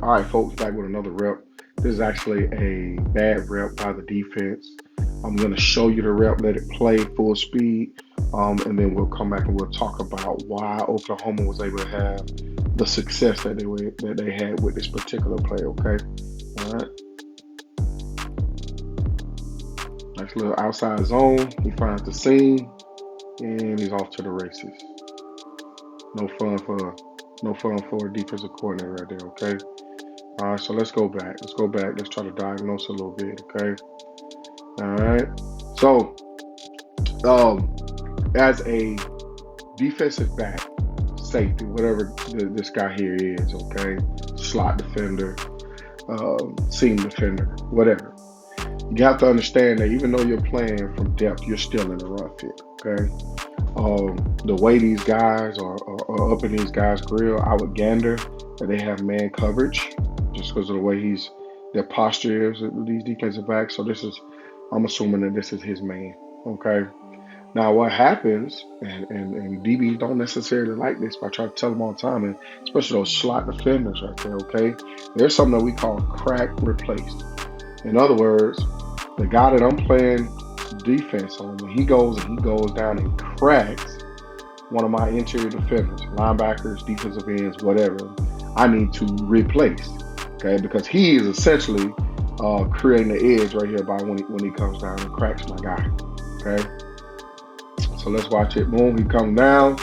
All right, folks, back with another rep. This is actually a bad rep by the defense. I'm going to show you the rep, let it play full speed, and then we'll come back and we'll talk about why Oklahoma was able to have the success that they had with this particular play. Okay, all right. Nice little outside zone. He finds the seam, and he's off to the races. No fun for a defensive coordinator right there. Okay. All right, so let's go back. Let's go back. Let's try to diagnose a little bit, okay? All right. So, as a defensive back, safety, whatever this guy here is, okay? Slot defender, seam defender, whatever. You have to understand that even though you're playing from depth, you're still in a run fit, okay? The way these guys are up in these guys' grill, I would gander that they have man coverage just because of the way their posture is, these defensive backs. So I'm assuming that this is his man, okay? Now what happens, and DBs don't necessarily like this, but I try to tell them all the time, and especially those slot defenders right there, okay? There's something that we call crack replaced. In other words, the guy that I'm playing defense on, when he goes down and cracks one of my interior defenders, linebackers, defensive ends, whatever, I need to replace, okay? Because he is essentially creating the edge right here by when he comes down and cracks my guy, okay? So let's watch it. Boom, he comes down,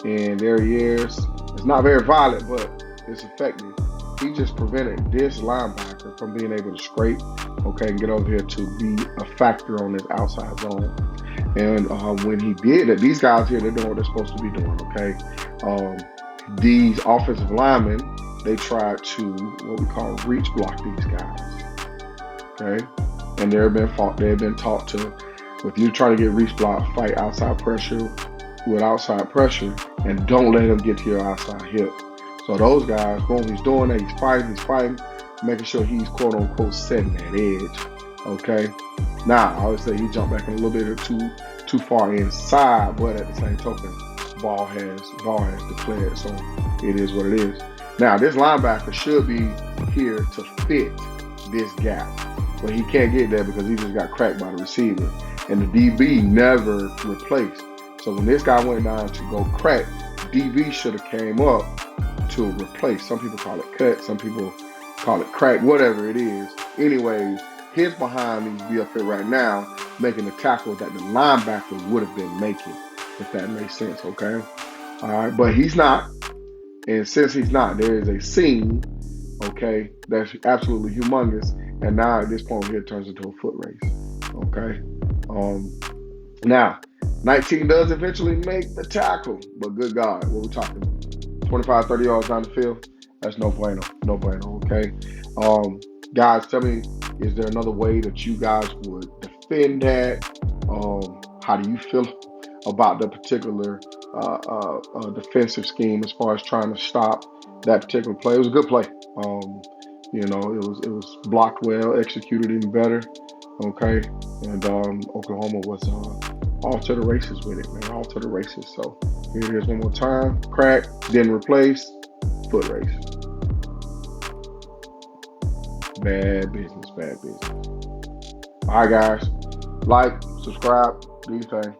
and there he is. It's not very violent, but it's effective. He just prevented this linebacker from being able to scrape, okay, and get over here to be a factor on this outside zone. And when he did it, these guys here, they're doing what they're supposed to be doing, okay? These offensive linemen, they tried to, what we call, reach block these guys, okay? And they've been taught to, if you try to get reach block, fight outside pressure with outside pressure, and don't let him get to your outside hip. So those guys, boom, he's doing that, he's fighting, making sure he's quote unquote setting that edge, okay? Now, I always say he jumped back a little bit or too far inside, but at the same token, ball has declared, so it is what it is. Now, this linebacker should be here to fit this gap, but he can't get there because he just got cracked by the receiver, and the DB never replaced. So when this guy went down to go crack, DB should have came up to replace. Some people call it cut, some people call it crack, whatever it is. Anyways, his behind needs to be up here right now, making the tackle that the linebacker would have been making, if that makes sense, okay? All right, but he's not. And since he's not, there is a seam, okay, that's absolutely humongous. And now at this point here, it turns into a foot race, okay? Now, 19 does eventually make the tackle, but good God, what we talking about? 25, 30 yards down the field? That's no bueno, okay? Guys, tell me, is there another way that you guys would defend that? How do you feel about the particular defensive scheme as far as trying to stop that particular play? It was a good play. It was blocked well, executed even better. Okay, and Oklahoma was off to the races with it, man. Off to the races. So here it is one more time. Crack, then replace, foot race. Bad business. All right, guys. Like, subscribe, do your thing.